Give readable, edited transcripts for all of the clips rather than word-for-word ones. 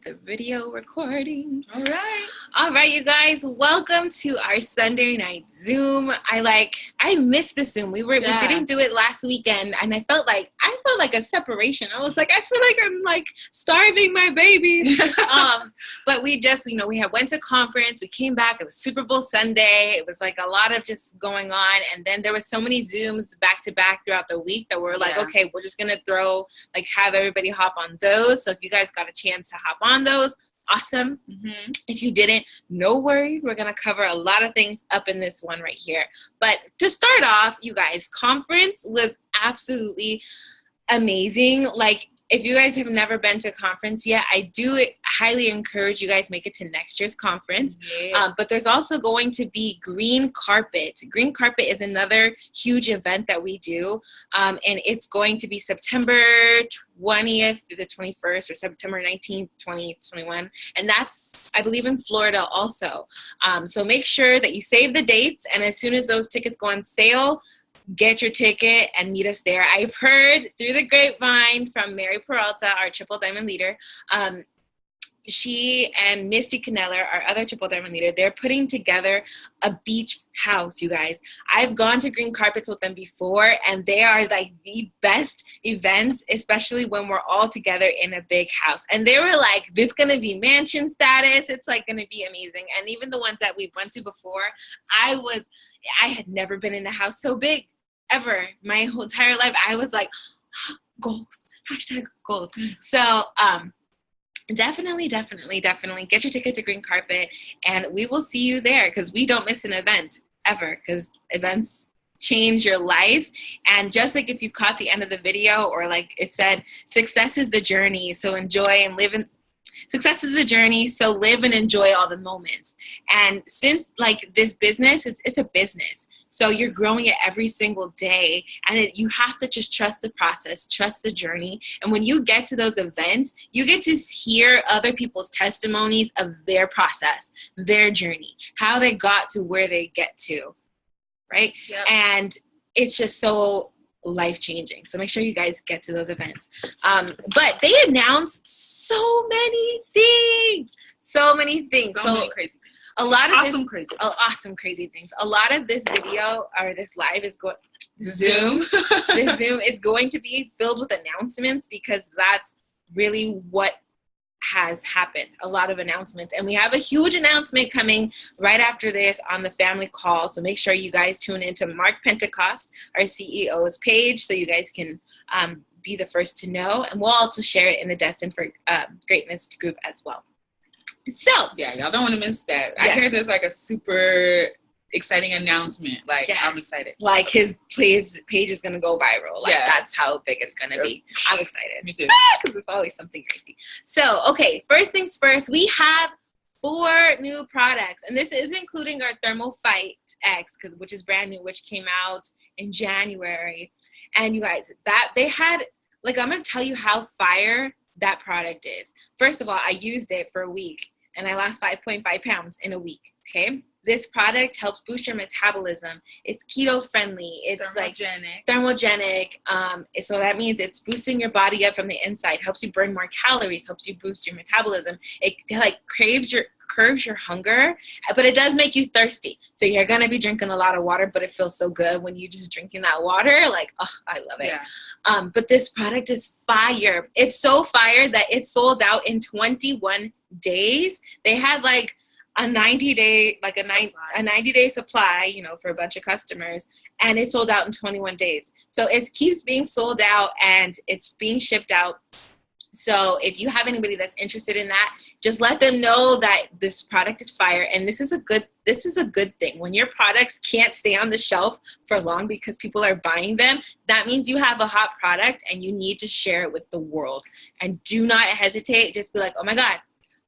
the video recording. All right, you guys, welcome to our Sunday night Zoom. I missed the Zoom. We didn't do it last weekend, and I felt like a separation. I was like, I feel like I'm like starving my babies. But we just, we went to conference. We came back. It was Super Bowl Sunday. It was like a lot of just going on, and then there was so many Zooms back to back throughout the week that we're like, okay, we're just gonna have everybody hop on those. So if you guys got a chance to hop on those, awesome. If you didn't, no worries. We're going to cover a lot of things up in this one right here. But to start off, you guys, conference was absolutely amazing. Like, if you guys have never been to a conference yet, I do highly encourage you guys make it to next year's conference. But there's also going to be Green Carpet. Green Carpet is another huge event that we do. And it's going to be September 20th through the 21st or September 19th, 2021. And that's, I believe, in Florida also. So make sure that you save the dates. And as soon as those tickets go on sale, get your ticket and meet us there. I've heard through the grapevine from Mary Peralta, our Triple Diamond leader. She and Misty Caneller, our other Triple Diamond leader, they're putting together a beach house, you guys. I've gone to Green Carpets with them before, and they are like the best events, especially when we're all together in a big house. And they were like, this is going to be mansion status. It's like going to be amazing. And even the ones that we went to before, I had never been in a house so big ever. My whole entire life, I was like, goals, #goals. So, definitely get your ticket to Green Carpet, and we will see you there, because we don't miss an event ever, because events change your life. And just like if you caught the end of the video, or like it said, success is the journey, so enjoy and live in. Success is a journey, so live and enjoy all the moments. And since like this business, it's a business, so you're growing it every single day, and you have to just trust the process, trust the journey. And when you get to those events, you get to hear other people's testimonies of their process, their journey, how they got to where they get to, right? Yep. And it's just so life-changing. So make sure you guys get to those events. But they announced so many things. So many crazy. A lot of awesome crazy things. A lot of this video or this live is going Zoom. This Zoom is going to be filled with announcements, because that's really what has happened. A lot of announcements, and we have a huge announcement coming right after this on the family call. So make sure you guys tune into Mark Pentecost, our CEO's page, so you guys can be the first to know, and we'll also share it in the Destined for Greatness group as well. So yeah, y'all don't want to miss that. I hear there's like a super exciting announcement. I'm excited. Like his page is gonna go viral. That's how big it's gonna be. I'm excited. Me too. Because it's always something crazy. So okay, first things first, we have 4 new products, and this is including our Thermal Fight X, which is brand new, which came out in January. And you guys, that they had, like, I'm gonna tell you how fire that product is. First of all, I used it for a week, and I lost 5.5 pounds in a week. Okay. This product helps boost your metabolism. It's keto friendly. It's thermogenic. So that means it's boosting your body up from the inside, helps you burn more calories, helps you boost your metabolism. It like curbs your hunger, but it does make you thirsty. So you're going to be drinking a lot of water, but it feels so good when you just drinking that water. Like, oh, I love it. Yeah. But this product is fire. It's so fire that it sold out in 21 days. They had like a 90-day supply, for a bunch of customers, and it sold out in 21 days. So it keeps being sold out, and it's being shipped out. So if you have anybody that's interested in that, just let them know that this product is fire, and this is a good thing. When your products can't stay on the shelf for long because people are buying them, that means you have a hot product and you need to share it with the world. And do not hesitate. Just be like, oh my God,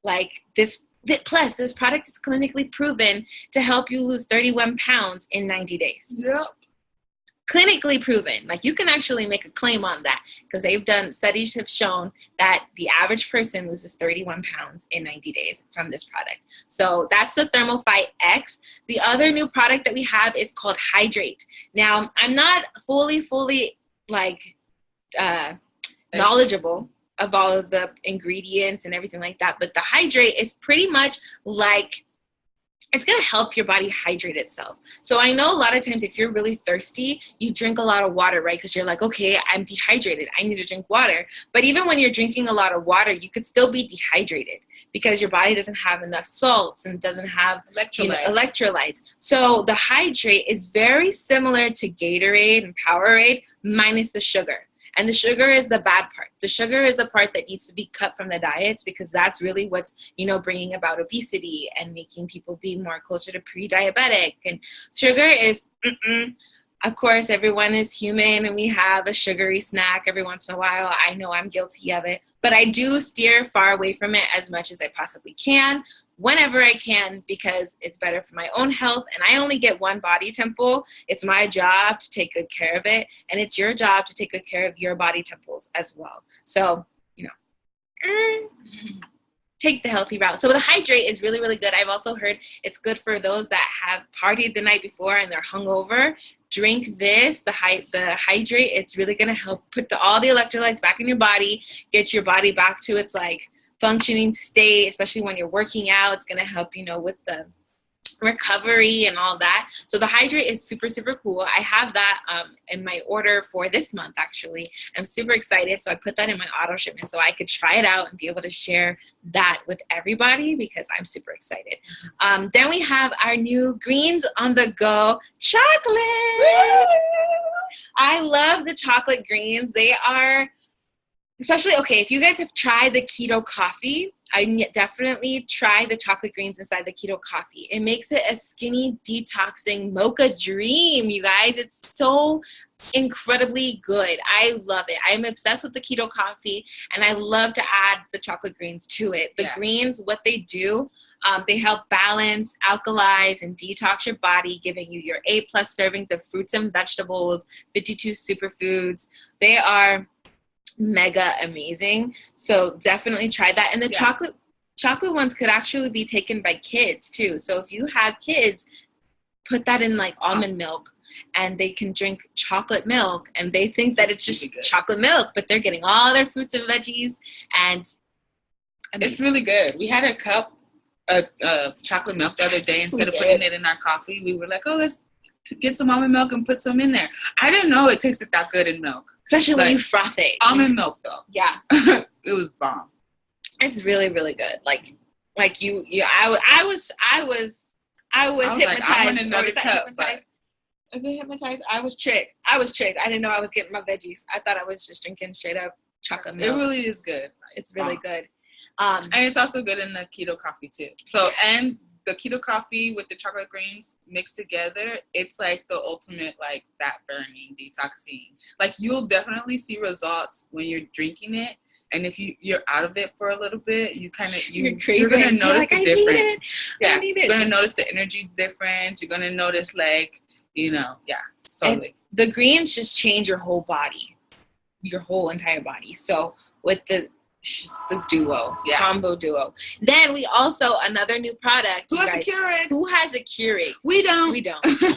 like this product is clinically proven to help you lose 31 pounds in 90 days. Yep. Clinically proven. Like, you can actually make a claim on that, because they've done, studies have shown that the average person loses 31 pounds in 90 days from this product. So that's the Thermal Fight X. The other new product that we have is called Hydrate. Now, I'm not fully knowledgeable of all of the ingredients and everything like that. But the hydrate is pretty much like, it's going to help your body hydrate itself. So I know a lot of times if you're really thirsty, you drink a lot of water, right? Because you're like, okay, I'm dehydrated. I need to drink water. But even when you're drinking a lot of water, you could still be dehydrated because your body doesn't have enough salts and doesn't have electrolytes. So the hydrate is very similar to Gatorade and Powerade minus the sugar. And the sugar is the bad part. The sugar is the part that needs to be cut from the diets because that's really what's, bringing about obesity and making people be more closer to pre-diabetic. And sugar is, of course, everyone is human and we have a sugary snack every once in a while. I know I'm guilty of it, but I do steer far away from it as much as I possibly can, whenever I can, because it's better for my own health. And I only get one body temple. It's my job to take good care of it. And it's your job to take good care of your body temples as well. So, take the healthy route. So the hydrate is really, really good. I've also heard it's good for those that have partied the night before and they're hungover. Drink this, the hydrate. It's really going to help put all the electrolytes back in your body, get your body back to its functioning state, especially when you're working out. It's going to help, with the recovery and all that. So the hydrate is super, super cool. I have that in my order for this month, actually. I'm super excited. So I put that in my auto shipment so I could try it out and be able to share that with everybody because I'm super excited. Then we have our new Greens on the Go chocolate. Woo! I love the chocolate greens. They are, especially, okay, if you guys have tried the keto coffee, I definitely try the chocolate greens inside the keto coffee. It makes it a skinny, detoxing mocha dream, you guys. It's so incredibly good. I love it. I'm obsessed with the keto coffee, and I love to add the chocolate greens to it. The greens, what they do, they help balance, alkalize, and detox your body, giving you your 8+ servings of fruits and vegetables, 52 superfoods. They are mega amazing. So definitely try that. And the chocolate ones could actually be taken by kids too. So if you have kids, put that in almond milk and they can drink chocolate milk and they think that it's just chocolate milk, but they're getting all their fruits and veggies and it's really good. We had a cup of chocolate milk the other day. Instead of putting it in our coffee, we were like, oh, let's get some almond milk and put some in there. I didn't know it tasted that good in milk. Especially when you froth it. Almond milk, though. Yeah. It was bomb. It's really, really good. I was hypnotized. I want another cup. Is it hypnotized? I was tricked. I didn't know I was getting my veggies. I thought I was just drinking straight up chocolate milk. It really is good. It's really good. And it's also good in the keto coffee, too. So, and the keto coffee with the chocolate greens mixed together, it's the ultimate fat burning, detoxing. You'll definitely see results when you're drinking it, and if you're out of it for a little bit, you're gonna notice the difference. You're gonna notice the energy difference. You're gonna notice totally. And the greens just change your whole body, your whole entire body. So with the combo duo. Then we also, another new product. Who has a Keurig? Who has a Keurig? We don't.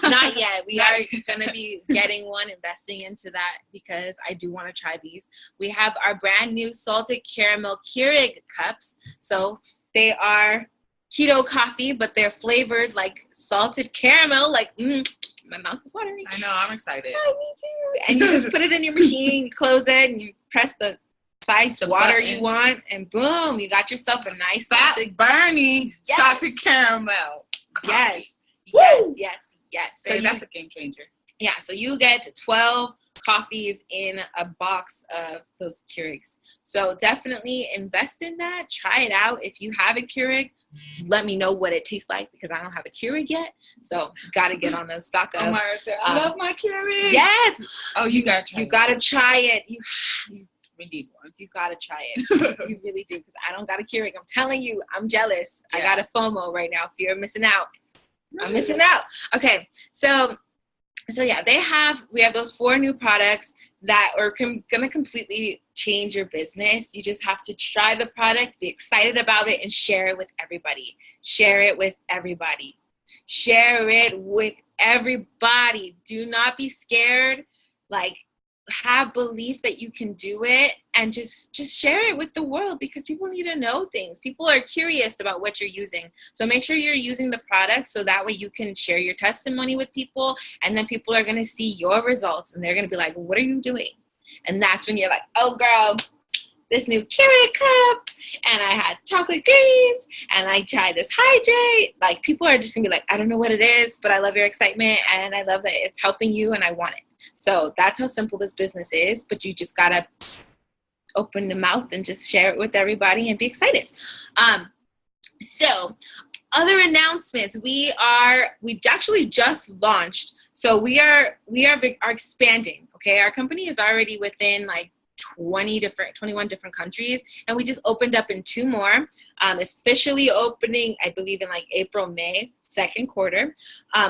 Not yet. We are going to be getting one, investing into that because I do want to try these. We have our brand new salted caramel Keurig cups. So they are keto coffee, but they're flavored like salted caramel. My mouth is watering. I know. I'm excited. Oh, me too. And you just put it in your machine, you close it, and you press the size water you want, and boom, you got yourself a nice salted caramel. Yes. So that's a game changer. Yeah, so you get 12 coffees in a box of those Keurigs. So definitely invest in that. Try it out. If you have a Keurig, let me know what it tastes like because I don't have a Keurig yet. So got to get on the stock of. Omar said, I love my Keurig. Yes. Oh, you got to try it. You got to try it. We need one. You got to try it. You really do because I don't got a Keurig. I'm telling you, I'm jealous. Yeah. I got a FOMO right now. Fear of missing out. I'm missing out. Okay. So yeah, we have those 4 new products that are going to completely change your business. You just have to try the product, be excited about it, and share it with everybody. Share it with everybody. Share it with everybody. Do not be scared. have belief that you can do it, and just share it with the world, because people need to know things. People are curious about what you're using. So make sure you're using the product, so that way you can share your testimony with people, and then people are going to see your results and they're going to be like, what are you doing? And that's when you're like, oh girl, this new Keurig cup, and I had chocolate greens, and I tried this hydrate. Like, people are just gonna be like, I don't know what it is, but I love your excitement, and I love that it's helping you, and I want it. So that's how simple this business is, but you just gotta open the mouth and just share it with everybody and be excited. So other announcements, we actually just launched. So we are expanding. Okay, our company is already within like 21 different countries, and we just opened up in 2 more. It's officially opening, I believe, in like April, May, second quarter.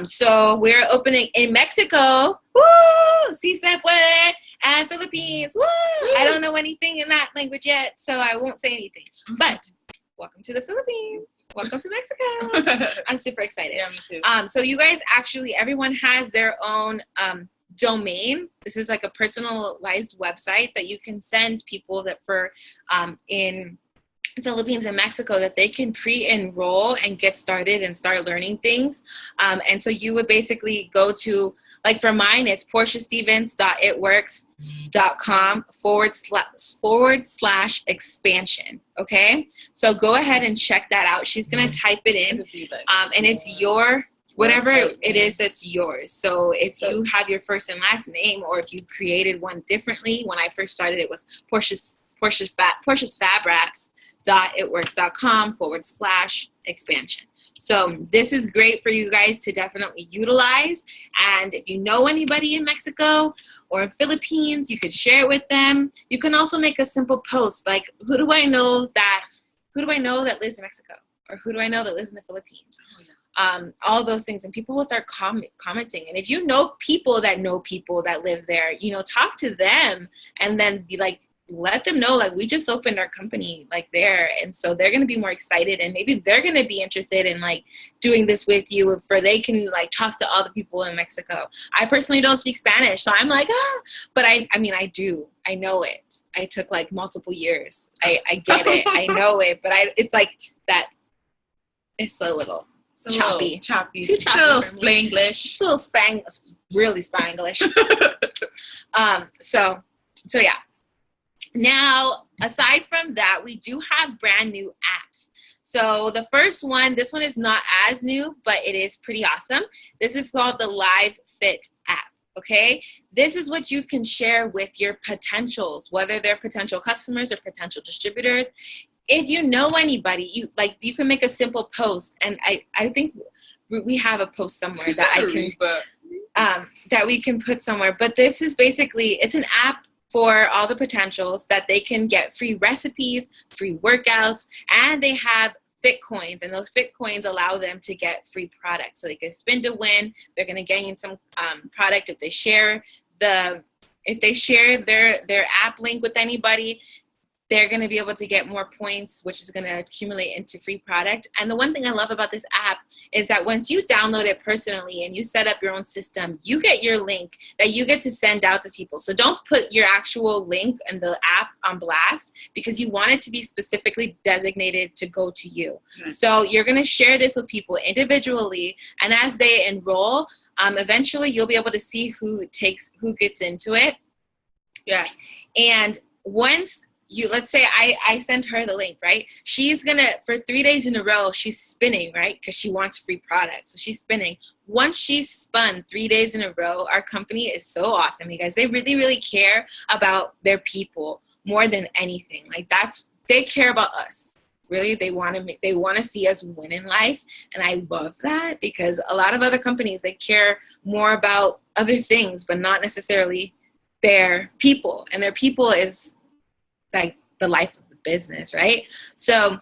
So we're opening in Mexico, woo, si se puede, and Philippines, woo. I don't know anything in that language yet, so I won't say anything. But welcome to the Philippines. Welcome to Mexico. I'm super excited. Yeah, me too. So you guys actually, everyone has their own domain. This is like a personalized website that you can send people that for in Philippines and Mexico, that they can pre-enroll and get started and start learning things. And so you would basically go to, like for mine, it's portiastevens.itworks.com/expansion. Okay, so go ahead and check that out. She's gonna type it in, and it's your whatever it is that's yours. So if you have your first and last name, or if you created one differently, when I first started, it was Portia's Fabrics.itworks.com/expansion. So this is great for you guys to definitely utilize. And if you know anybody in Mexico or Philippines, you could share it with them. You can also make a simple post like, who do I know that lives in Mexico? Or who do I know that lives in the Philippines? All those things, and people will start commenting. And if you know people that live there, talk to them, and then be like, let them know, like, we just opened our company like there, and so they're going to be more excited, and maybe they're going to be interested in like doing this with you, for they can like talk to all the people in Mexico. I personally don't speak Spanish, so I'm like, but I mean I do. I know it. I took like multiple years. I get it. I know it, but it's like that. It's a little choppy. Too choppy. Little Spanglish. Little really Spanglish. So yeah. Now, aside from that, we do have brand new apps. So the first one, this one is not as new, but it is pretty awesome. This is called the Live Fit app. Okay, this is what you can share with your potentials, whether they're potential customers or potential distributors. If you know anybody, you can make a simple post, and I think we have a post somewhere that I can that we can put somewhere. But this is basically, it's an app for all the potentials that they can get free recipes, free workouts, and they have Fit coins, and those Fit coins allow them to get free products. So they can spin to win. They're going to gain some product if they share their app link with anybody. They're going to be able to get more points, which is going to accumulate into free product. And the one thing I love about this app is that once you download it personally and you set up your own system, you get your link that you get to send out to people. So don't put your actual link in the app on blast, because you want it to be specifically designated to go to you. Mm-hmm. So you're going to share this with people individually. And as they enroll, eventually you'll be able to see who gets into it. Yeah. And once let's say I send her the link, right? She's for 3 days in a row, she's spinning, right? Because she wants free products. So she's spinning. Once she's spun 3 days in a row, our company is so awesome, you guys. They really, really care about their people more than anything. Like, they care about us. Really, they want to see us win in life. And I love that, because a lot of other companies, they care more about other things, but not necessarily their people. And their people is like the life of the business, right? So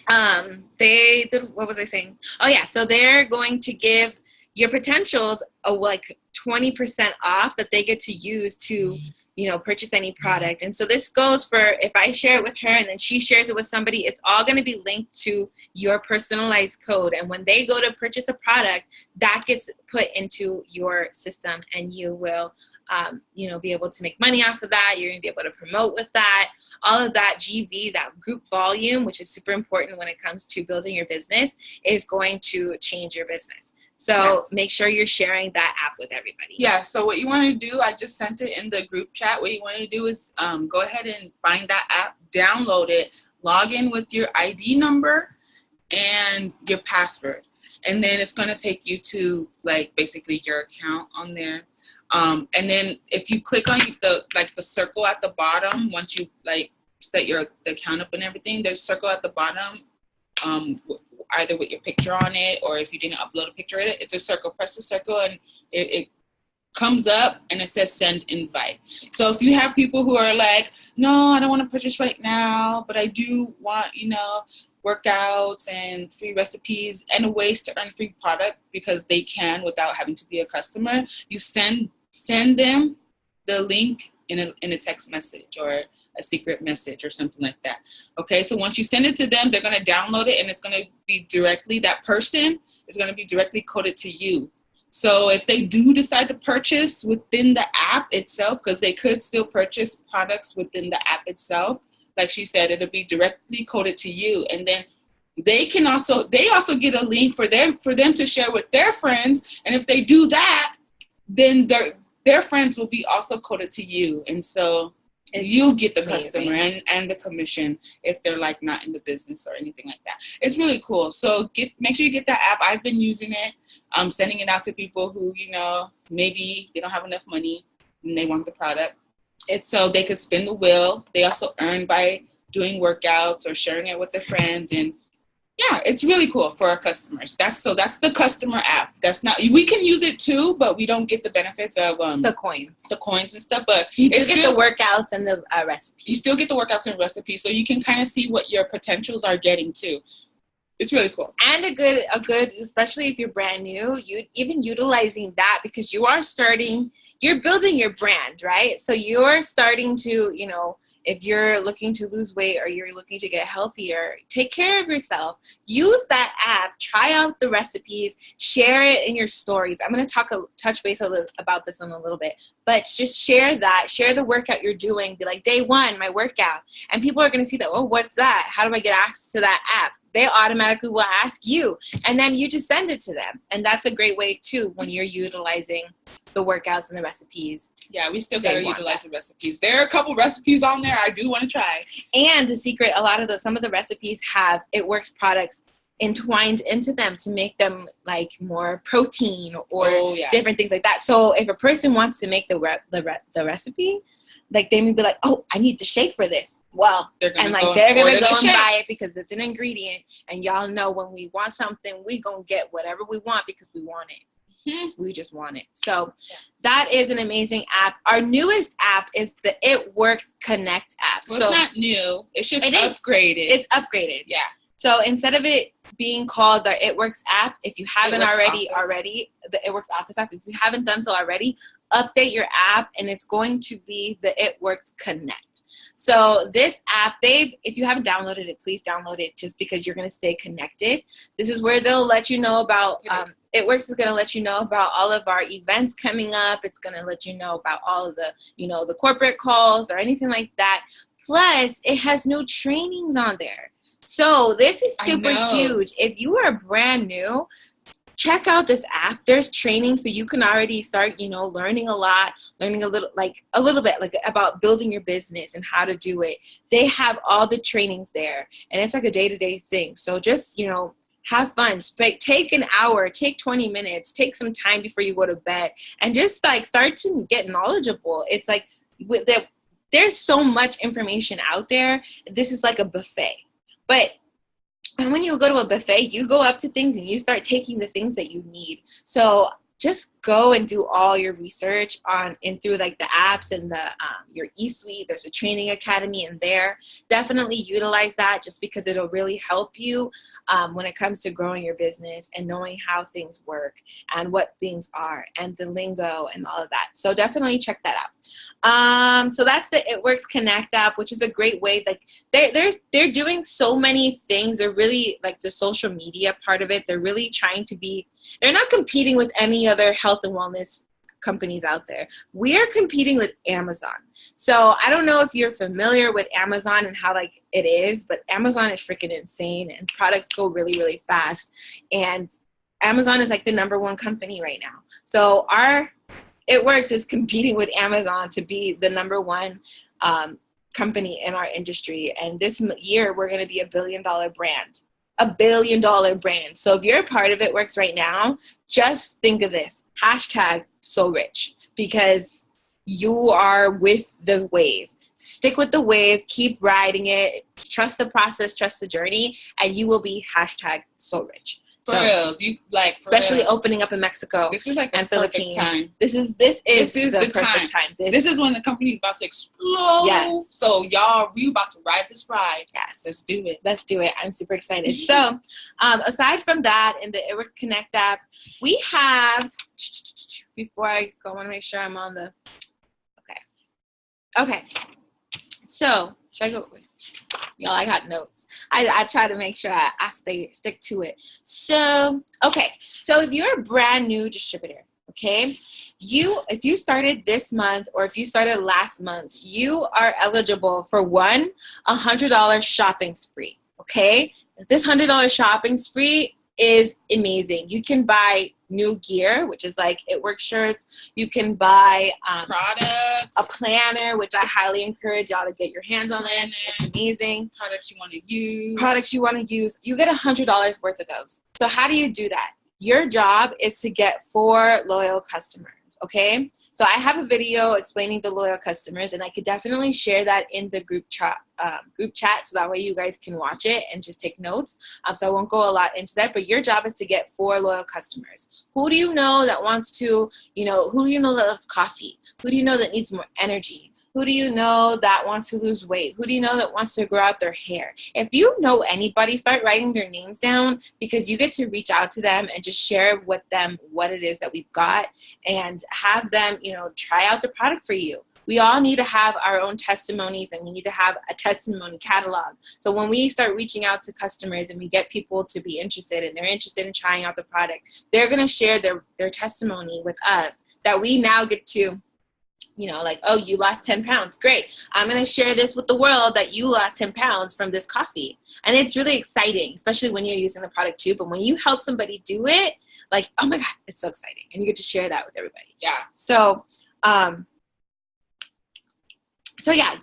what was I saying? Oh yeah, so they're going to give your potentials like 20% off that they get to use to purchase any product. And so this goes for, if I share it with her and then she shares it with somebody, it's all going to be linked to your personalized code. And when they go to purchase a product, that gets put into your system, and you will be able to make money off of that. You're going to be able to promote with that. All of that GV, that group volume, which is super important when it comes to building your business, is going to change your business. So make sure you're sharing that app with everybody. Yeah, so what you want to do, I just sent it in the group chat. What you want to do is go ahead and find that app, download it, log in with your ID number and your password. And then it's going to take you to like basically your account on there. And then if you click on the circle at the bottom, once you like set the account up and everything, there's a circle at the bottom, either with your picture on it, or if you didn't upload a picture of it, it's a circle. Press the circle and it comes up and it says send invite. So if you have people who are like, no, I don't want to purchase right now, but I do want, workouts and free recipes and ways to earn free product because they can without having to be a customer, you send them the link in a text message or a secret message or something like that. Okay, so once you send it to them, they're going to download it and it's going to be directly, that person is going to be directly coded to you. So if they do decide to purchase within the app itself, because they could still purchase products within the app itself, like she said, it'll be directly coded to you. And then they also get a link for them to share with their friends. And if they do that, then their friends will be also coded to you. And so you get the customer and the commission if they're like not in the business or anything like that. It's really cool. So make sure you get that app. I've been using it. I'm sending it out to people who, maybe they don't have enough money and they want the product. It's so they could spin the wheel. They also earn by doing workouts or sharing it with their friends. And yeah, it's really cool for our customers. That's the customer app. We can use it too, but we don't get the benefits of the coins and stuff. But you do get the workouts and the recipes. You still get the workouts and recipes, so you can kind of see what your potentials are getting too. It's really cool. And a good, especially if you're brand new, even utilizing that because you're building your brand, right? So you're starting to, if you're looking to lose weight or you're looking to get healthier, take care of yourself. Use that app, try out the recipes, share it in your stories. I'm going to touch base about this in a little bit, but just share the workout you're doing. Be like, day 1, my workout. And people are going to see that, oh, what's that? How do I get access to that app? They automatically will ask you, and then you just send it to them. And that's a great way too when you're utilizing the workouts and the recipes. Yeah, we still gotta utilize the recipes. There are a couple recipes on there I do want to try. And the secret, some of the recipes have It Works products entwined into them to make them like more protein or different things like that. So if a person wants to make the recipe, like they may be like, oh, I need the shake for this. Well, they're gonna go and buy it because it's an ingredient. And y'all know when we want something, we gonna get whatever we want because we want it. Mm-hmm. We just want it. So that is an amazing app. Our newest app is the It Works Connect app. Well, it's not new. It's just upgraded. It's upgraded. Yeah. So instead of it being called the It Works app, if you haven't already, the It Works Office app, if you haven't done so already, update your app and it's going to be the It Works Connect. So this app, if you haven't downloaded it, please download it just because you're going to stay connected. This is where they'll let you know about, It Works is going to let you know about all of our events coming up. It's going to let you know about all of the, the corporate calls or anything like that. Plus, it has no trainings on there. So this is super huge. If you are brand new, check out this app. There's training, so you can already start, learning a little bit about building your business and how to do it. They have all the trainings there, and it's like a day-to-day thing. So just, have fun. Take an hour, take 20 minutes, take some time before you go to bed, and just start to get knowledgeable. It's like there's so much information out there. This is like a buffet. And when you go to a buffet, you go up to things and you start taking the things that you need. So just go and do all your research through the apps and your eSuite. There's a training academy in there. Definitely utilize that just because it'll really help you when it comes to growing your business and knowing how things work and what things are and the lingo and all of that. So definitely check that out. So that's the It Works Connect app, which is a great way. They're doing so many things. They're really the social media part of it. They're really trying to they're not competing with any other health and wellness companies out there. We are competing with Amazon. So I don't know if you're familiar with Amazon and how like it is, but Amazon is freaking insane and products go really, really fast. And Amazon is like the number one company right now. So It Works is competing with Amazon to be the number one company in our industry. And this year, we're going to be $1 billion brand. $1 billion brand. So if you're a part of It Works right now, just think of this. #SoRich, because you are with the wave. Stick with the wave. Keep riding it. Trust the process. Trust the journey. And you will be #SoRich. For reals, you like for especially reals. opening up in Mexico. This is like and Philippines. Time. This is the perfect time. This is when the company's about to explode. Yes. So y'all, we about to ride this ride. Yes. Let's do it. Let's do it. I'm super excited. So, aside from that, in the It Works Connect app, we have. Before I go, I want to make sure I'm on the. Okay. So should I go? Y'all, I got notes. I try to make sure I stick to it. So, okay. So if you're a brand new distributor, okay, if you started this month or if you started last month, you are eligible for $100 shopping spree, okay? This $100 shopping spree is amazing. You can buy new gear, which is like It Works shirts. You can buy products, a planner, which I highly encourage y'all to get your hands on this. It's amazing. Products you want to use. You get $100 worth of those. So how do you do that? Your job is to get 4 loyal customers, okay? So I have a video explaining the loyal customers, and I could definitely share that in the group chat so that way you guys can watch it and just take notes. So I won't go a lot into that, but your job is to get 4 loyal customers. Who do you know that wants to, who do you know that loves coffee? Who do you know that needs more energy? Who do you know that wants to lose weight? Who do you know that wants to grow out their hair? If you know anybody, start writing their names down, because you get to reach out to them and just share with them what it is that we've got and have them, try out the product for you. We all need to have our own testimonies, and we need to have a testimony catalog. So when we start reaching out to customers and we get people to be interested and they're interested in trying out the product, they're going to share their testimony with us that we now get to, oh, you lost 10 pounds. Great. I'm going to share this with the world that you lost 10 pounds from this coffee. And it's really exciting, especially when you're using the product too. But when you help somebody do it, like, oh my God, it's so exciting. And you get to share that with everybody. Yeah. So yeah,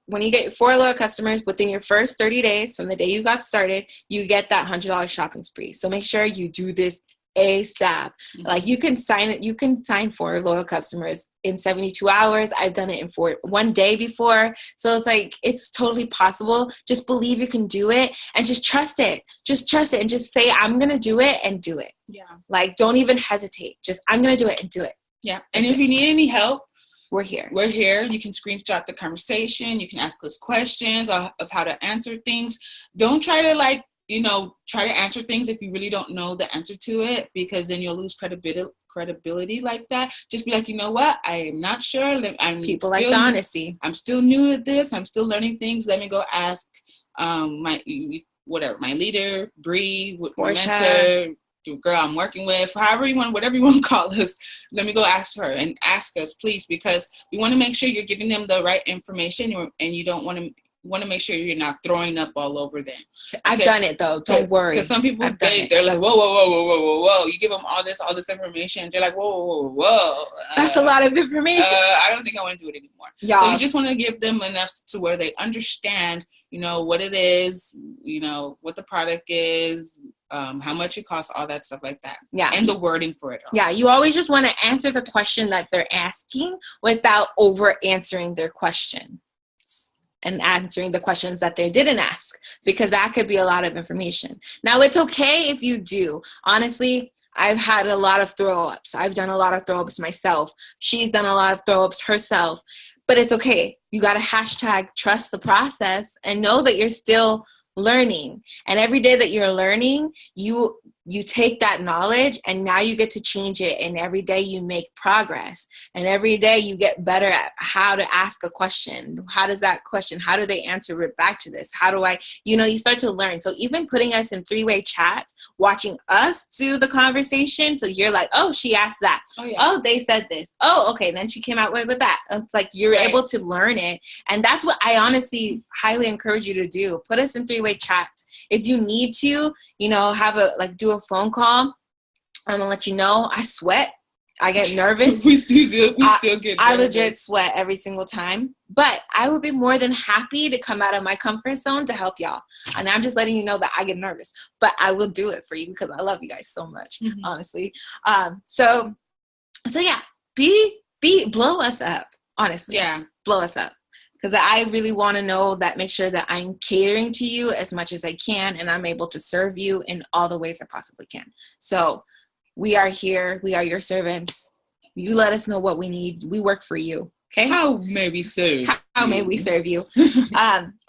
when you get 4 loyal customers within your first 30 days from the day you got started, you get that $100 shopping spree. So make sure you do this ASAP. Mm-hmm. Like you can sign 4 loyal customers in 72 hours. I've done it in 1 day before. So it's like, it's totally possible. Just believe you can do it and just trust it. Just trust it and just say, I'm going to do it, and do it. Yeah. Like, don't even hesitate. Just, I'm going to do it and do it. Yeah. And if you need any help, we're here. You can screenshot the conversation. You can ask us questions of how to answer things. Don't try to try to answer things if you really don't know the answer to it, because then you'll lose credibility like that. Just be like, you know what? I am not sure. People like the honesty. I'm still new at this. I'm still learning things. Let me go ask my leader, Bree, my mentor, the girl I'm working with, whatever you want to call us. Let me go ask her and ask us, please, because we want to make sure you're giving them the right information, and you don't want to make sure you're not throwing up all over them. Okay? I've done it though. Don't worry. Because some people, they're like, whoa. You give them all this information. They're like, whoa. That's a lot of information. I don't think I want to do it anymore. Yeah. So you just want to give them enough to where they understand, what it is, what the product is, how much it costs, all that stuff like that. Yeah. And the wording for it all. Yeah. You always just want to answer the question that they're asking without over answering their question and answering the questions that they didn't ask, because that could be a lot of information. Now, it's okay if you do. Honestly, I've had a lot of throw-ups. I've done a lot of throw-ups myself. She's done a lot of throw-ups herself. But it's okay. You got to #trust the process and know that you're still learning. And every day that you're learning, you take that knowledge and now you get to change it, and every day you make progress, and every day you get better at how to ask a question. How does that question, how do they answer it back to this? How do I, you start to learn. So even putting us in three-way chats, watching us do the conversation, so you're like, oh, she asked that. Oh, yeah. Oh, they said this. Oh, okay, then she came out with that. It's like you're able to learn it, and that's what I honestly highly encourage you to do. Put us in three-way chats. If you need to, do a phone call, I'm gonna let you know. I sweat. I get nervous. We still get nervous. I legit sweat every single time. But I would be more than happy to come out of my comfort zone to help y'all. And I'm just letting you know that I get nervous. But I will do it for you because I love you guys so much, honestly. So yeah, blow us up, honestly. Yeah. Blow us up. Because I really want to know that, make sure that I'm catering to you as much as I can, and I'm able to serve you in all the ways I possibly can. So we are here. We are your servants. You let us know what we need. We work for you. Okay? How may we serve? How may we serve you?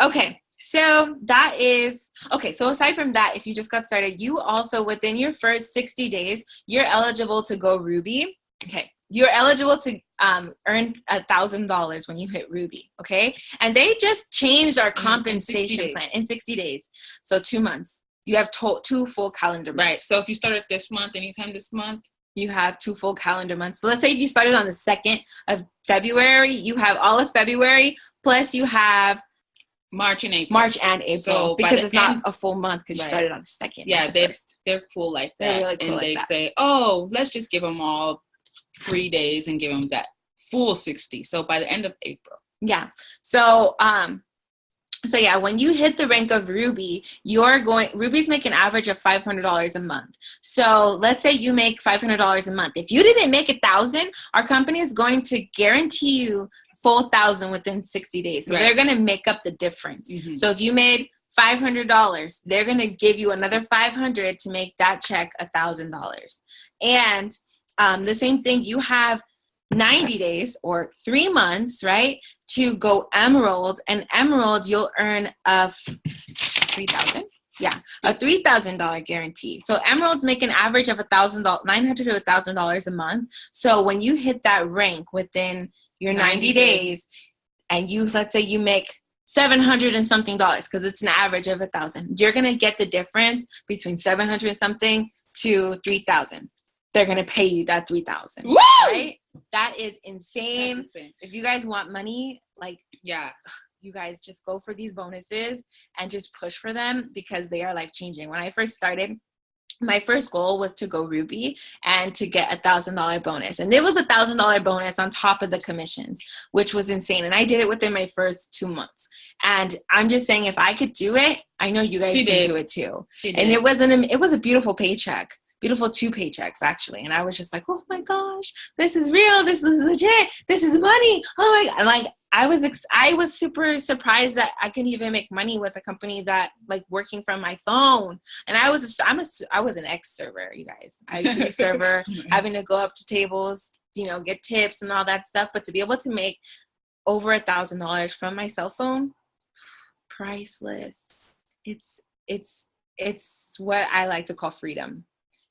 Okay. So that is, okay. So aside from that, if you just got started, you also, within your first 60 days, you're eligible to go Ruby. Okay. You're eligible to earn $1,000 when you hit Ruby, okay? And they just changed our compensation plan in 60 days. So 2 months. You have 2 full calendar months. Right. So if you started this month, anytime this month, you have 2 full calendar months. So let's say if you started on the 2nd of February, you have all of February, plus you have March and April. So because it's not a full month because you started on the 2nd. Yeah, they're cool like that. They're really cool, and they say, oh, let's just give them all 3 days and give them that full 60. So by the end of April. Yeah. So yeah, when you hit the rank of Ruby, Ruby's make an average of $500 a month. So let's say you make $500 a month. If you didn't make 1,000, our company is going to guarantee you full 1,000 within 60 days. So they're going to make up the difference. Mm-hmm. So if you made $500, they're going to give you another $500 to make that check $1,000. And the same thing, you have 90 days or 3 months, right, to go Emerald. And Emerald, you'll earn a $3,000. Yeah, a $3,000 guarantee. So Emeralds make an average of $900 to $1,000 a month. So when you hit that rank within your 90 days, and let's say you make $700 and something because it's an average of 1,000, you're gonna get the difference between 700 and something to 3,000. They're going to pay you that $3,000, right? That is insane. That's insane. If you guys want money, you guys just go for these bonuses and just push for them because they are life-changing. When I first started, my first goal was to go Ruby and to get $1,000 bonus. And it was $1,000 bonus on top of the commissions, which was insane. And I did it within my first 2 months. And I'm just saying, if I could do it, I know you guys can do it too. And it was a beautiful paycheck. Beautiful 2 paychecks, actually. And I was just like, oh my gosh, this is real. This is legit. This is money. Oh my God. I was super surprised that I can even make money with a company that working from my phone. And I was an ex-server, you guys. I used to be a server, having to go up to tables, get tips and all that stuff. But to be able to make over $1,000 from my cell phone, priceless. It's what I like to call freedom.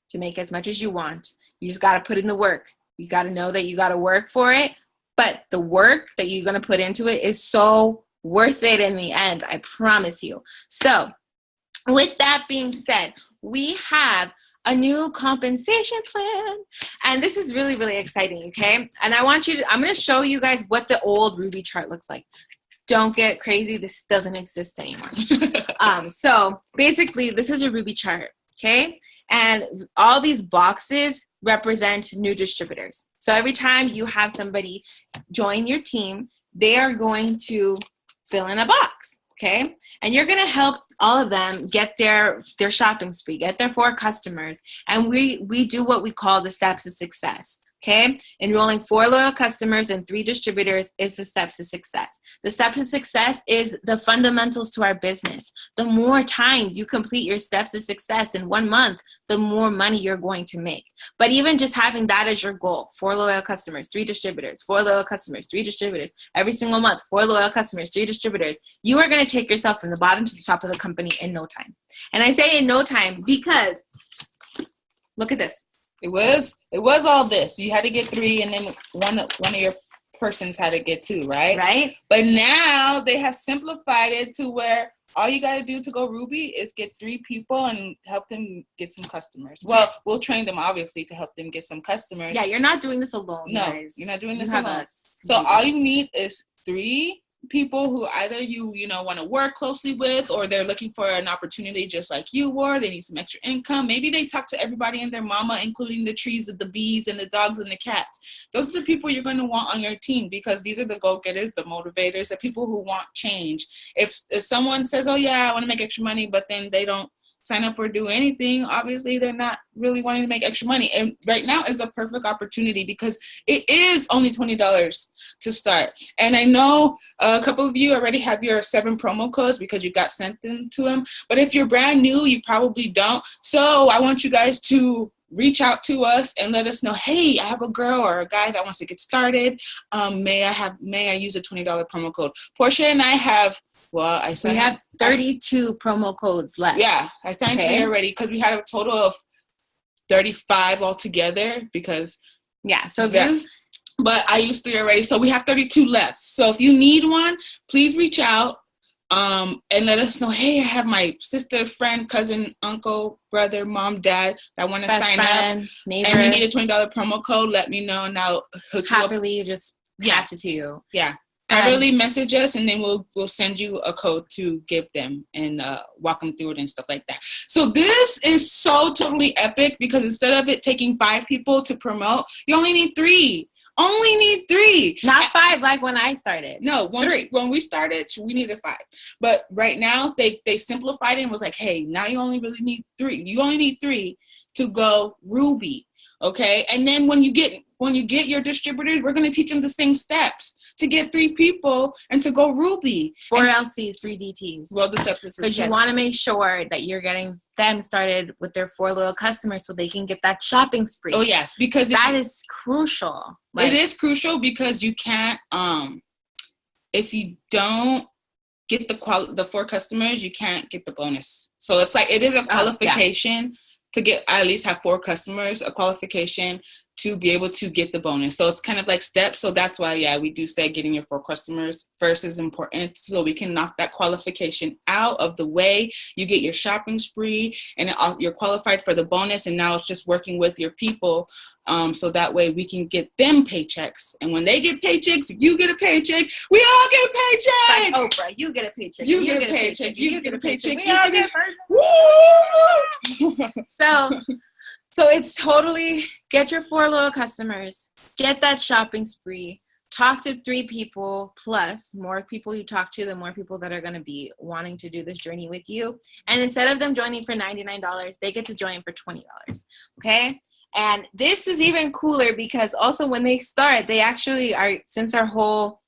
To make as much as you want. You just got to put in the work. You got to know that you got to work for it, but the work that you're going to put into it is so worth it in the end. I promise you. So with that being said, we have a new compensation plan, and this is really, really exciting. Okay. And I'm going to show you guys what the old Ruby chart looks like. Don't get crazy. This doesn't exist anymore. So basically this is a Ruby chart. Okay. And all these boxes represent new distributors. So every time you have somebody join your team, they are going to fill in a box, okay? And you're going to help all of them get their shopping spree, get their 4 customers. And we do what we call the steps of success. Okay, enrolling 4 loyal customers and 3 distributors is the steps to success. The steps to success is the fundamentals to our business. The more times you complete your steps to success in 1 month, the more money you're going to make. But even just having that as your goal, 4 loyal customers, 3 distributors, 4 loyal customers, 3 distributors, every single month, 4 loyal customers, 3 distributors, you are going to take yourself from the bottom to the top of the company in no time. And I say in no time because Look at this. It was all this. You had to get 3, and then one of your persons had to get 2, right? Right. But now they have simplified it to where all you got to do to go Ruby is get 3 people and help them get some customers. Well, we'll train them obviously to help them get some customers. Yeah, you're not doing this alone. No, guys. you're not doing this You have alone. us. So all you need is 3 people who either you want to work closely with, or they're looking for an opportunity just like you were. They need some extra income. Maybe they talk to everybody and their mama, including the trees and the bees and the dogs and the cats. Those are the people you're going to want on your team, because these are the go-getters, the motivators, the people who want change. If someone says, oh yeah, I want to make extra money, but then they don't sign up or do anything, obviously they're not really wanting to make extra money. And right now is the perfect opportunity, because it is only $20 to start. And I know a couple of you already have your 7 promo codes because you got sent them to them. But if you're brand new, you probably don't. So I want you guys to reach out to us and let us know, hey, I have a girl or a guy that wants to get started. May I use a $20 promo code? Portia and I have, we have 32 promo codes left. Yeah, I signed 3 already, because we had a total of 35 altogether, because but I used 3 already, so we have 32 left. So if you need one, please reach out and let us know, hey, I have my sister, friend, cousin, uncle, brother, mom, dad that want to sign up, neighbor, and you need a $20 promo code. Let me know and I'll hook you up. Happily just pass it to you. Yeah. Privately message us, and then we'll send you a code to give them and walk them through it and stuff like that. So this is so totally epic, because instead of it taking 5 people to promote, you only need 3. Only need 3. Not 5 like when I started. No, 3. When we started, we needed 5. But right now they simplified it and was like, hey, now you only really need 3. You only need 3 to go Ruby. Okay? And then when you get your distributors, we're going to teach them the same steps to get 3 people and to go Ruby. 4 LCs, 3 DTs. Well, the steps is because you want to make sure that you're getting them started with their 4 loyal customers so they can get that shopping spree. Oh, yes. Because that is crucial. It is crucial, because you can't, if you don't get the 4 customers, you can't get the bonus. So it's like, it is a qualification to get, at least have 4 customers, a qualification to be able to get the bonus. So it's kind of like steps. So that's why, we do say getting your 4 customers first is important, so we can knock that qualification out of the way. You get your shopping spree, and you're qualified for the bonus. And now it's just working with your people. So that way we can get them paychecks. And when they get paychecks, you get a paycheck. We all get a paycheck. Like Oprah, you get a paycheck. You get a paycheck. You get a paycheck. We all get a paycheck. So it's totally get your 4 loyal customers, get that shopping spree, talk to 3 people, plus more people you talk to, the more people that are going to be wanting to do this journey with you. And instead of them joining for $99, they get to join for $20. Okay? And this is even cooler, because also when they start, they actually are, since our whole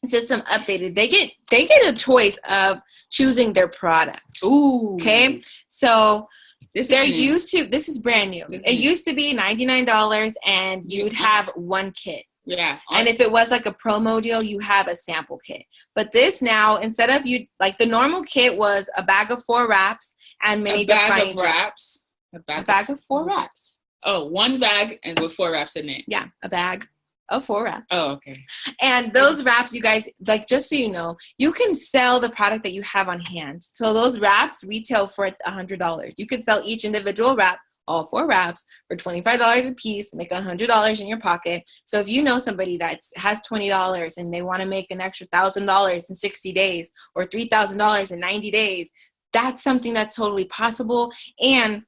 system updated, they get a choice of choosing their product. Ooh. Okay? So this is brand new. It used to be $99 and you'd have 1 kit. Yeah. And if it was like a promo deal, you have a sample kit. But this now, instead of the normal kit was a bag of 4 wraps and many different wraps. A bag of 4 wraps. Oh, 1 bag and with 4 wraps in it. Yeah, a bag of 4 wraps. Oh, okay. And those wraps, you guys, just so you know, you can sell the product that you have on hand. So those wraps retail for $100. You can sell each individual wrap, all 4 wraps, for $25 a piece, make $100 in your pocket. So if you know somebody that has $20 and they want to make an extra $1,000 in 60 days or $3,000 in 90 days, that's something that's totally possible. And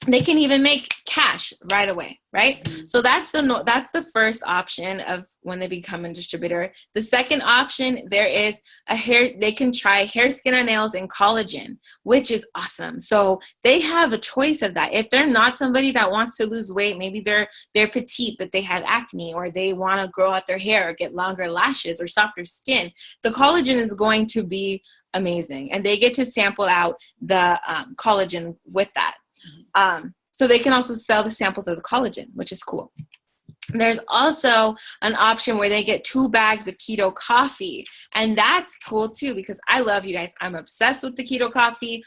they can even make cash right away, right? Mm-hmm. So that's the first option of when they become a distributor. The second option, there is they can try hair, skin, and nails and collagen, which is awesome. So they have a choice of that. If they're not somebody that wants to lose weight, maybe they're petite, but they have acne, or they want to grow out their hair or get longer lashes or softer skin, the collagen is going to be amazing. And they get to sample out the collagen with that. So they can also sell the samples of the collagen, which is cool. There's also an option where they get 2 bags of keto coffee. And that's cool too, because I love, you guys, I'm obsessed with the keto coffee.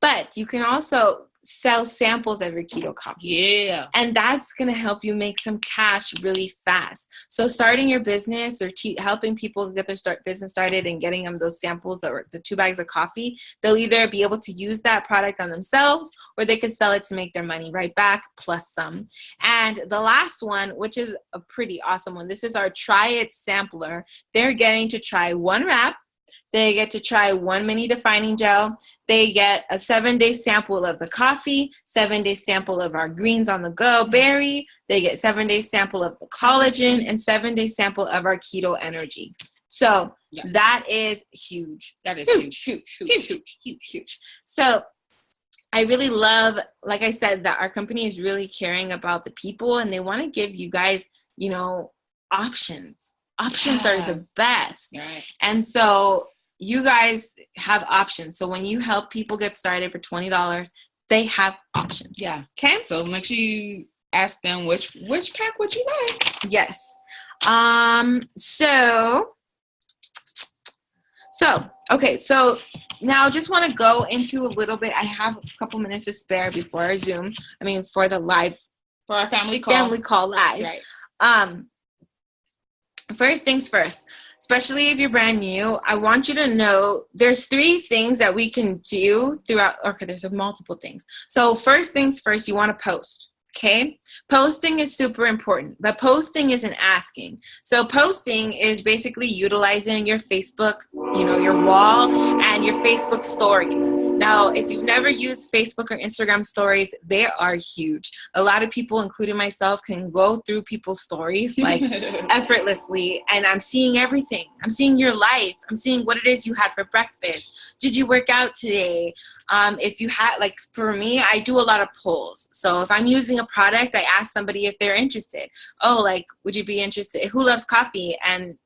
But you can also sell samples of your keto coffee. Yeah. And that's going to help you make some cash really fast. So starting your business or helping people get their business started and getting them those samples or the 2 bags of coffee, they'll either be able to use that product on themselves or they could sell it to make their money right back plus some. And the last one, which is a pretty awesome one, this is our Try It sampler. They're getting to try 1 wrap. They get to try 1 mini defining gel. They get a 7-day sample of the coffee, 7-day sample of our greens on the go berry. They get 7-day sample of the collagen and 7-day sample of our keto energy. So that is huge. That is huge. So I really love, like I said, that our company is really caring about the people and they want to give you guys, you know, options. Options are the best. Right. And so you guys have options. So when you help people get started for $20, they have options. Yeah. Okay. So make sure you ask them which pack would you like. Yes. Okay. So now just want to go into a little bit. I have a couple minutes to spare before our Zoom. For the live. For our family call. Family call live. Right. First things first. Especially if you're brand new, I want you to know there's 3 things that we can do throughout. Okay, there's multiple things. So first things first, you want to post. Okay, posting is super important, but posting isn't asking. So posting is basically utilizing your Facebook, your wall and your Facebook stories. Now, if you've never used Facebook or Instagram stories, they are huge. A lot of people, including myself, can go through people's stories like effortlessly, and I'm seeing everything. I'm seeing your life. I'm seeing what it is you had for breakfast. Did you work out today? If you had, like for me, I do a lot of polls. So if I'm using a product, I ask somebody if they're interested. Oh, like, would you be interested? Who loves coffee and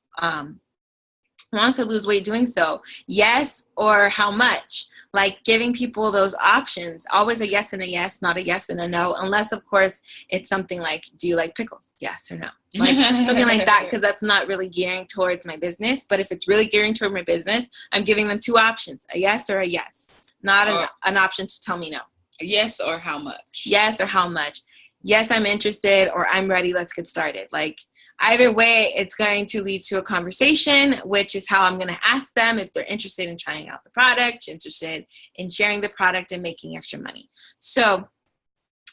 wants to lose weight doing so? Yes, or how much? Like giving people those options. Always a yes and a yes, not a yes and a no. Unless, of course, it's something like, do you like pickles? Yes or no? Like something like that, because that's not really gearing towards my business. But if it's really gearing toward my business, I'm giving them 2 options, a yes or a yes. Not an option to tell me no. Yes or how much? Yes or how much. Yes, I'm interested, or I'm ready, let's get started. Like either way, it's going to lead to a conversation, which is how I'm going to ask them if they're interested in trying out the product, interested in sharing the product and making extra money. So,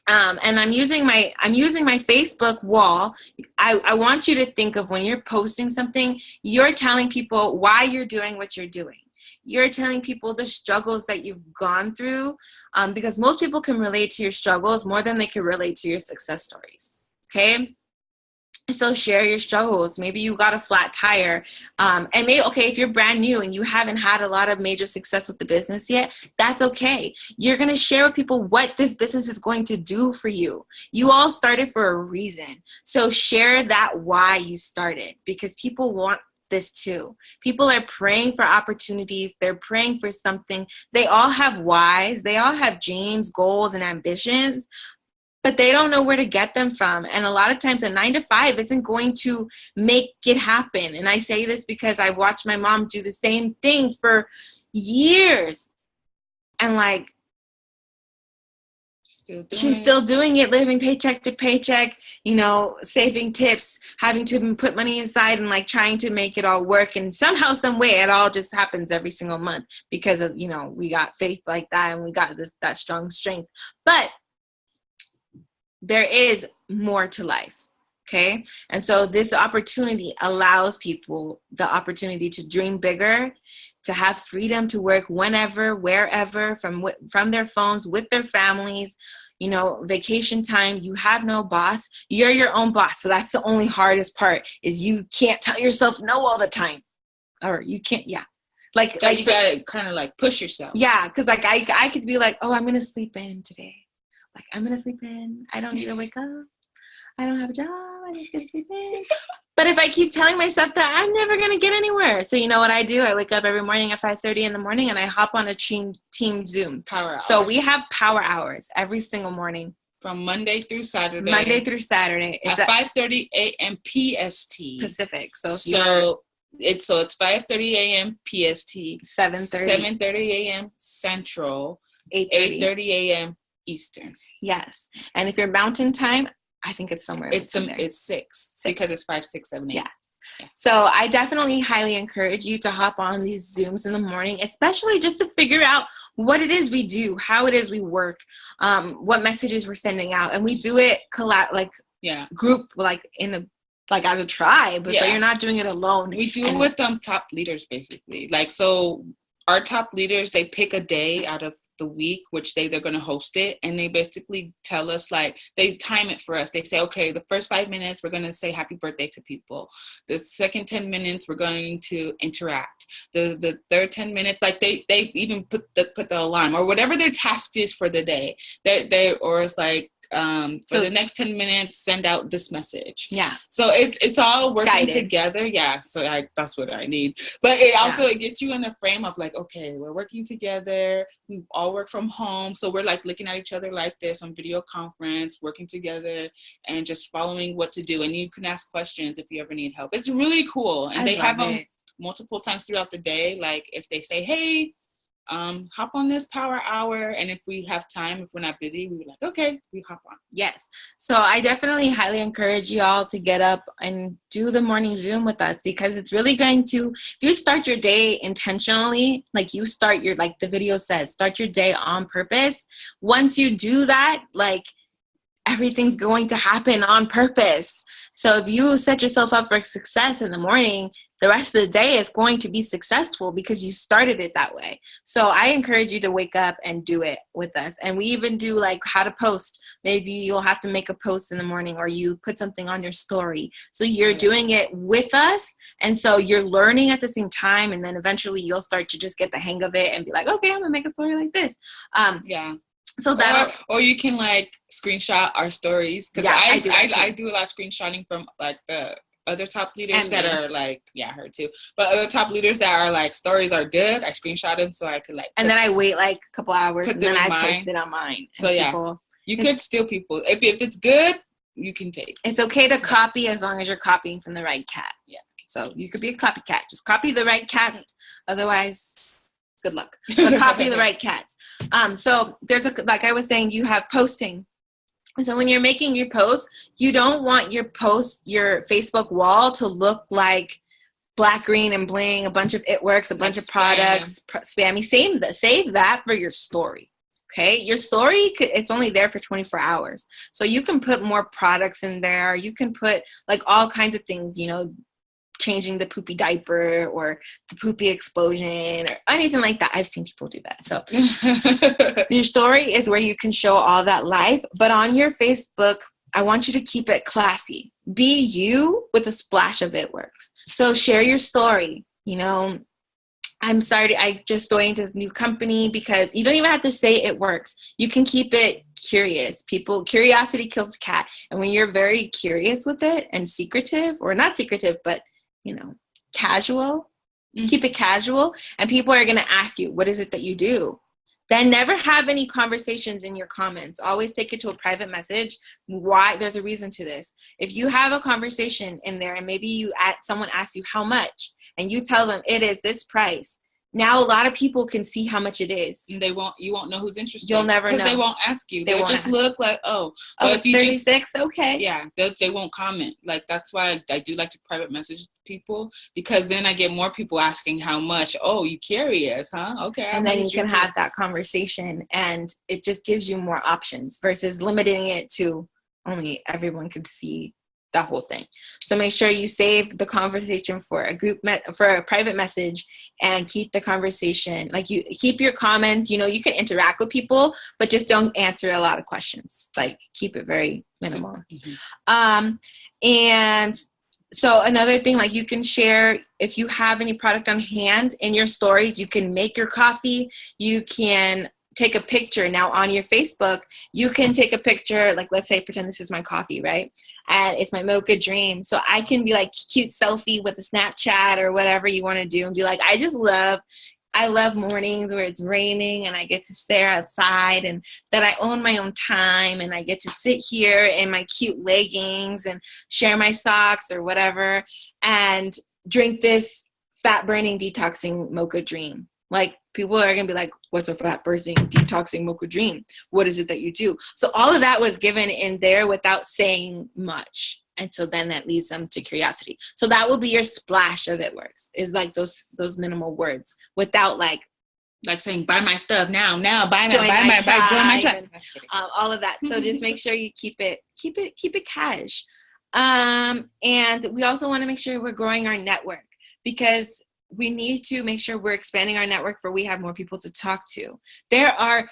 and I'm using my Facebook wall. I want you to think of when you're posting something, you're telling people why you're doing what you're doing. You're telling people the struggles that you've gone through, because most people can relate to your struggles more than they can relate to your success stories. Okay. So share your struggles. Maybe you got a flat tire. And maybe, okay, if you're brand new and you haven't had a lot of major success with the business yet, that's okay. You're going to share with people what this business is going to do for you. You all started for a reason. So share that why you started, because people want this too. People are praying for opportunities. They're praying for something. They all have whys. They all have dreams, goals, and ambitions, but they don't know where to get them from. And a lot of times a 9-to-5 isn't going to make it happen. And I say this because I watched my mom do the same thing for years. And she's still doing it, living paycheck to paycheck, saving tips, having to put money aside and trying to make it all work. And somehow, some way, it all just happens every single month because of, we got faith like that and we got that strong strength. But there is more to life. Okay. And so this opportunity allows people the opportunity to dream bigger, to have freedom to work whenever, wherever, from their phones, with their families, vacation time. You have no boss. You're your own boss. So that's the only hardest part, is you can't tell yourself no all the time. Or you can't, yeah. You gotta kind of push yourself. Yeah. Cause I could be like, oh, I'm going to sleep in today. I'm going to sleep in. I don't need to wake up. I don't have a job. I just get to sleep in. But if I keep telling myself that, I'm never going to get anywhere. So you know what I do? I wake up every morning at 5:30 in the morning and I hop on a team Zoom. Power hour. So we have power hours every single morning. From Monday through Saturday. It's at 5:30 a.m. PST. Pacific. So it's 5:30 a.m. PST. 7:30 a.m. Central. 8:30 a.m. Eastern. Yes. And if you're mountain time, I think it's somewhere in between there. It's 6 because it's 5, 6, 7, 8. Yeah. So I definitely highly encourage you to hop on these Zooms in the morning, especially just to figure out what it is we do, how it is we work, what messages we're sending out. And we do it group, like in a, like as a tribe. So you're not doing it alone. We do it with top leaders, basically. Like, so our top leaders, they pick a day out of the week, which day they're going to host it. And they basically tell us, like, they time it for us. They say, okay, the first 5 minutes, we're going to say happy birthday to people. The second 10 minutes, we're going to interact. The third 10 minutes, like they even put the alarm or whatever their task is for the day. Or it's like, for the next 10 minutes, send out this message. Yeah. So it's all working Guided. together. Yeah. So that's what I need. But it also, it gets you in a frame of like, okay, we're working together. We all work from home. So we're like looking at each other like this on video conference, working together and just following what to do. And you can ask questions if you ever need help. It's really cool. And they have them multiple times throughout the day. Like if they say, hey, hop on this power hour, and if we have time, if we're not busy, we were like, okay, we hop on. Yes. So I definitely highly encourage you all to get up and do the morning Zoom with us, because it's really going to, if you start your day intentionally, like you start your, like the video says, start your day on purpose. Once you do that, like everything's going to happen on purpose. So if you set yourself up for success in the morning, the rest of the day is going to be successful because you started it that way. So I encourage you to wake up and do it with us. And we even do like how to post. Maybe you'll have to make a post in the morning, or you put something on your story. So you're doing it with us. And so you're learning at the same time. And then eventually you'll start to just get the hang of it and be like, okay, I'm gonna make a story like this. So that, or you can like screenshot our stories, because I do a lot of screenshotting from like the other top leaders that are like, her too, but other top leaders that are like, stories are good, I screenshot them so I could like, and then I wait like a couple hours and then I post it on mine. So you could steal people if it's good, you can take. It's okay to copy as long as you're copying from the right cat. Yeah. So you could be a copycat. Just copy the right cat. Otherwise, good luck. But copy the right cats. So there's like I was saying, you have posting. And so when you're making your post, you don't want your Facebook wall to look like black, green, and bling, a bunch of It Works, a bunch of products, spammy. Save that for your story. Okay, your story, it's only there for 24 hours. So you can put more products in there. You can put like all kinds of things, changing the poopy diaper or the poopy explosion or anything like that. I've seen people do that. So your story is where you can show all that life. But on your Facebook, I want you to keep it classy. Be you with a splash of It Works. So share your story. I'm sorry, I just joined this new company, because you don't even have to say It Works. You can keep it curious. Curiosity kills the cat. And when you're very curious with it and secretive, or not secretive, but casual, keep it casual, and people are going to ask you, what is it that you do? Then never have any conversations in your comments. Always take it to a private message. Why? There's a reason to this. If you have a conversation in there and maybe someone asks you how much, and you tell them it is this price, now a lot of people can see how much it is. And you won't know who's interested. You'll never know. Because they won't ask you. They'll just look like, but if you 36, okay. Yeah, they won't comment. Like, that's why I do like to private message people, because then I get more people asking how much. Oh, you curious, huh? Okay. And then you can have that conversation, and it just gives you more options versus limiting it to only everyone could see the whole thing. So make sure you save the conversation for for a private message, and keep the conversation, like you keep your comments, you can interact with people, but just don't answer a lot of questions. Like, keep it very minimal. And so another thing, like, you can share, if you have any product on hand in your stories, you can make your coffee, you can take a picture. Now on your Facebook, you can take a picture, like, let's say, pretend this is my coffee, right? And it's my mocha dream. So I can be like cute selfie with a Snapchat or whatever you want to do, and be like, I love mornings where it's raining and I get to stare outside, and that I own my own time, and I get to sit here in my cute leggings and share my socks or whatever and drink this fat burning detoxing mocha dream. Like, People are going to be like, what's a fat person detoxing mocha dream? What is it that you do? So all of that was given in there without saying much. And so then that leads them to curiosity. So that will be your splash of It Works, is like those minimal words without like saying, buy my stuff now, buy join my tribe. All of that. So just make sure you keep it cash. And we also want to make sure we're growing our network, because we need to make sure we're expanding our network where we have more people to talk to. There are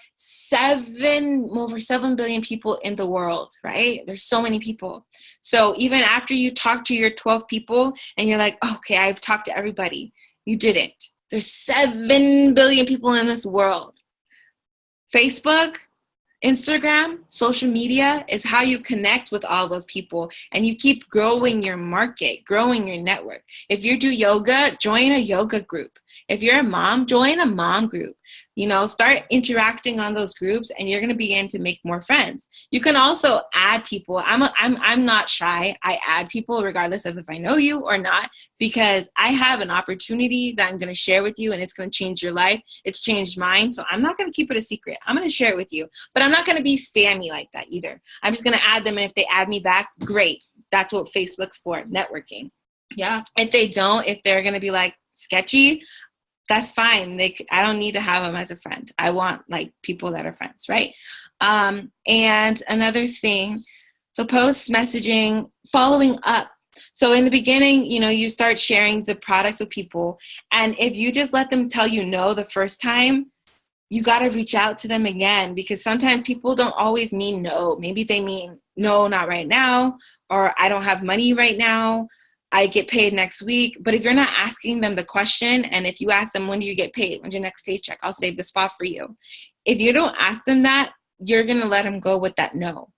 over 7 billion people in the world, right? There's so many people. So even after you talk to your 12 people and you're like, okay, I've talked to everybody, you didn't. There's 7 billion people in this world. Facebook, Instagram, social media is how you connect with all those people, and you keep growing your market, growing your network. If you do yoga, join a yoga group. If you're a mom, join a mom group. Start interacting on those groups, and you're going to begin to make more friends. You can also add people. I'm not shy. I add people regardless of if I know you or not, because I have an opportunity that I'm going to share with you, and it's going to change your life. It's changed mine, so I'm not going to keep it a secret. I'm going to share it with you, but I'm not going to be spammy like that either. I'm just going to add them, and if they add me back, great. That's what Facebook's for, networking. Yeah. If they don't, if they're going to be like sketchy, that's fine. I don't need to have them as a friend. I want like people that are friends, right? And another thing, so post messaging, following up. So in the beginning, you start sharing the products with people. And if you just let them tell you no the first time, you got to reach out to them again, because sometimes people don't always mean no. Maybe they mean no, not right now, or I don't have money right now. I get paid next week. But if you're not asking them the question, and if you ask them, when do you get paid? When's your next paycheck? I'll save the spot for you. If you don't ask them that, you're going to let them go with that no.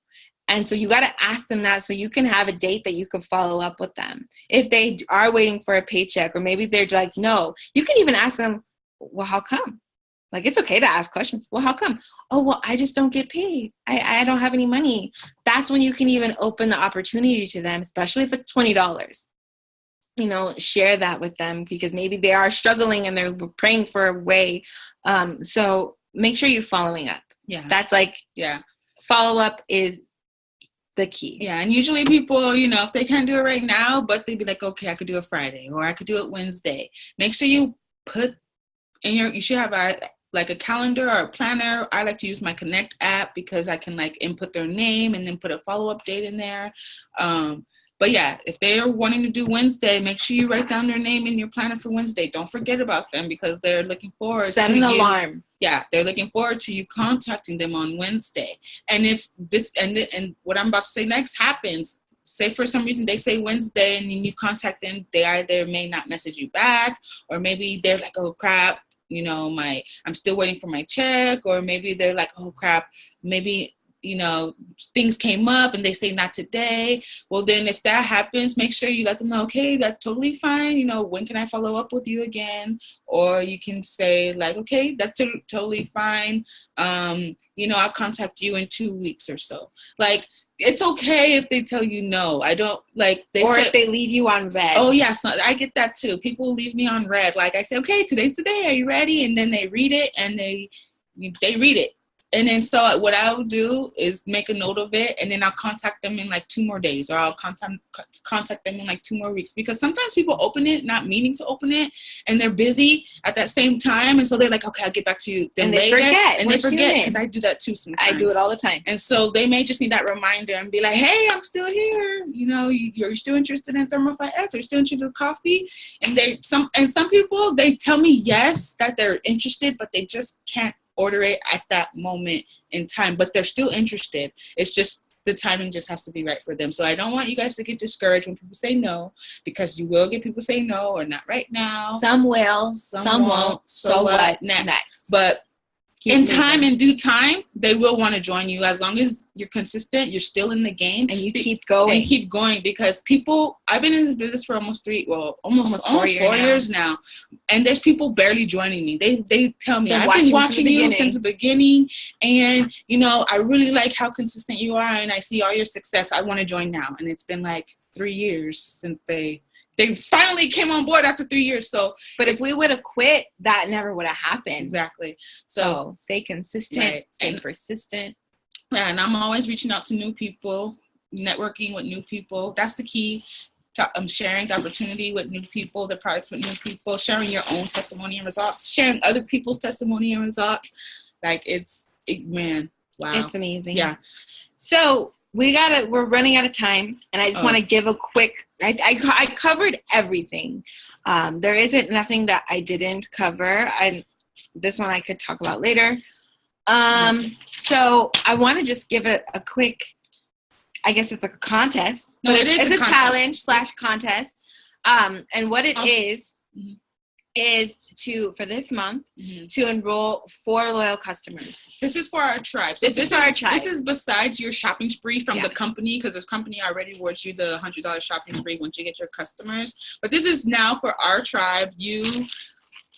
And so you got to ask them that so you can have a date that you can follow up with them. If they are waiting for a paycheck, or maybe they're like, no, you can even ask them, well, how come? Like, it's okay to ask questions. Well, how come? Oh, well, I just don't get paid. I don't have any money. That's when you can even open the opportunity to them, especially if it's $20. Share that with them, because maybe they are struggling and they're praying for a way. So make sure you're following up. Yeah. That's like, follow up is the key. Yeah. And usually people, if they can't do it right now, but they'd be like, okay, I could do it Friday, or I could do it Wednesday. Make sure you put in you should have a calendar or a planner. I like to use my Connect app, because I can like input their name and then put a follow-up date in there. But yeah, if they're wanting to do Wednesday, make sure you write down their name in your planner for Wednesday. Don't forget about them, because they're looking forward to set an alarm. Yeah, they're looking forward to you contacting them on Wednesday. And if this and what I'm about to say next happens, say for some reason they say Wednesday and then you contact them, they either may not message you back, or maybe they're like, oh crap, I'm still waiting for my check, or maybe they're like, oh crap, maybe things came up and they say not today. Well, then if that happens, make sure you let them know, okay, that's totally fine. When can I follow up with you again? Or you can say like, okay, that's totally fine. I'll contact you in 2 weeks or so. Like, it's okay if they tell you no. I don't like if they leave you on red. Oh yeah, so I get that too. People leave me on red. Like, I say, okay, today's the day. Are you ready? And then they read it, and they read it. And then so what I'll do is make a note of it, and then I'll contact them in like 2 more days, or I'll contact them in like 2 more weeks, because sometimes people open it not meaning to open it, and they're busy at that same time, and so they're like, okay, I'll get back to you then later. They forget, because I do that too sometimes. I do it all the time. And so they may just need that reminder and be like, hey, I'm still here. You're still interested in Thermify X? Are you still interested in coffee? And some people, they tell me yes, that they're interested, but they just can't order it at that moment in time, but they're still interested. It's just the timing just has to be right for them. So I don't want you guys to get discouraged when people say no, because you will get people say no, or not right now. Some will, some won't. So what next? But in time, in due time, they will want to join you. As long as you're consistent, you're still in the game, and you keep going. Because people, I've been in this business for almost 4 years now, and there's people barely joining me. They tell me, I've been watching you since the beginning, and I really like how consistent you are, and I see all your success. I want to join now. And it's been like 3 years since they they finally came on board after 3 years. So, but if we would have quit, that never would have happened. Exactly. So stay consistent, right. stay persistent. Yeah, and I'm always reaching out to new people, networking with new people. That's the key. Sharing the opportunity with new people, the products with new people, sharing your own testimony and results, sharing other people's testimony and results. Like man, wow. It's amazing. Yeah. So we're running out of time, and I just want to give a quick, I covered everything. There isn't nothing that I didn't cover. This one I could talk about later. So I want to just give it a quick, I guess it's like a contest. No, it's a challenge / contest. And what it is for this month, to enroll 4 loyal customers. This is for our tribe. So this is for our tribe. This is besides your shopping spree from the company, because the company already awards you the $100 shopping spree once you get your customers. But this is now for our tribe,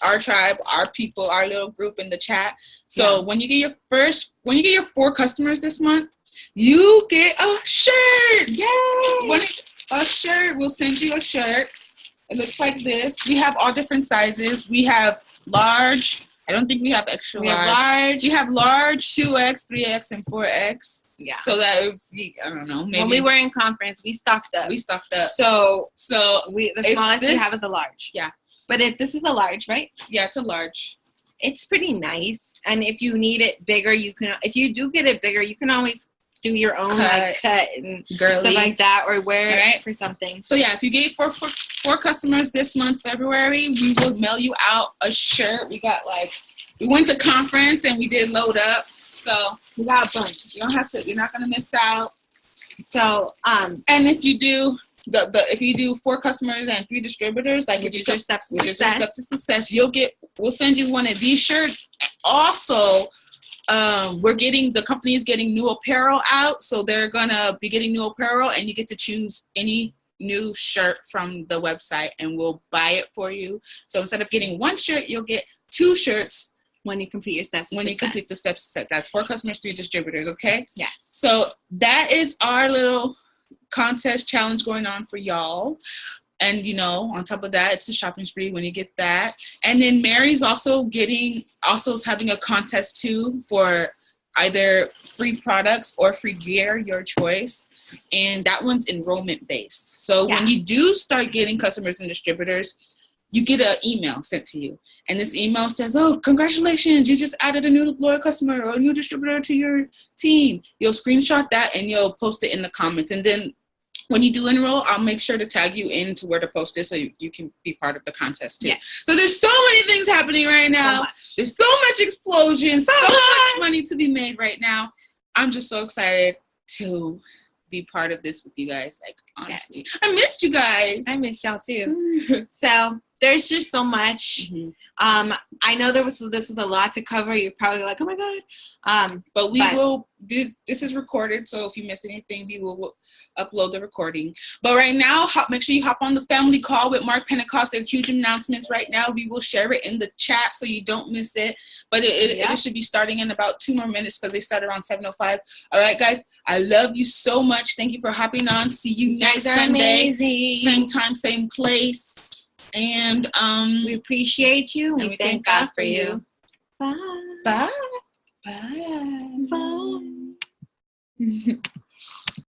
our tribe, our people, our little group in the chat. So when you get your 4 customers this month, you get a shirt. Yay! A shirt. We'll send you a shirt. It looks like this. We have all different sizes. We have large. I don't think we have extra large. We have large, 2X, 3X, and 4X. Yeah. So that I don't know. Maybe when we were in conference, we stocked up. So the smallest we have is a large. Yeah. But if this is a large, right? Yeah, it's a large. It's pretty nice. And if you need it bigger, if you do get it bigger, you can always do your own cut and girly stuff like that, or wear it for something. So yeah, if you get 4 customers this month, February, we will mail you out a shirt. We went to conference and we did load up, so we got a bunch. You're not gonna miss out. So and if you do if you do 4 customers and 3 distributors, which is your steps to success, we'll send you one of these shirts. Also, the company is getting new apparel out, so they're gonna be getting new apparel, and you get to choose any new shirt from the website, and we'll buy it for you. So instead of getting 1 shirt, you'll get 2 shirts when you complete your steps. Complete the steps to success. That's 4 customers, 3 distributors. Okay. Yes. So that is our little contest challenge going on for y'all. And on top of that, it's the shopping spree when you get that. And then Mary's also having a contest too for either free products or free gear, your choice. And that one's enrollment based. So when you do start getting customers and distributors, you get an email sent to you. And this email says, "Oh, congratulations, you just added a new loyal customer or a new distributor to your team." You'll screenshot that and you'll post it in the comments. And then when you do enroll, I'll make sure to tag you into where to post it so you can be part of the contest too. Yes. So there's so many things happening right now. There's so much explosion, so much money to be made right now. I'm just so excited to be part of this with you guys. Honestly, I missed you guys. I missed y'all too. So there's just so much. I know this was a lot to cover. You're probably like, oh my God. But this is recorded, so if you miss anything, we will upload the recording. But right now, make sure you hop on the family call with Mark Pentecost. There's huge announcements right now. We will share it in the chat so you don't miss it. But it should be starting in about 2 more minutes because they start around 7:05. All right, guys. I love you so much. Thank you for hopping on. See you next Sunday. Amazing. Same time, same place. And we appreciate you. We thank God for you. Bye. Bye.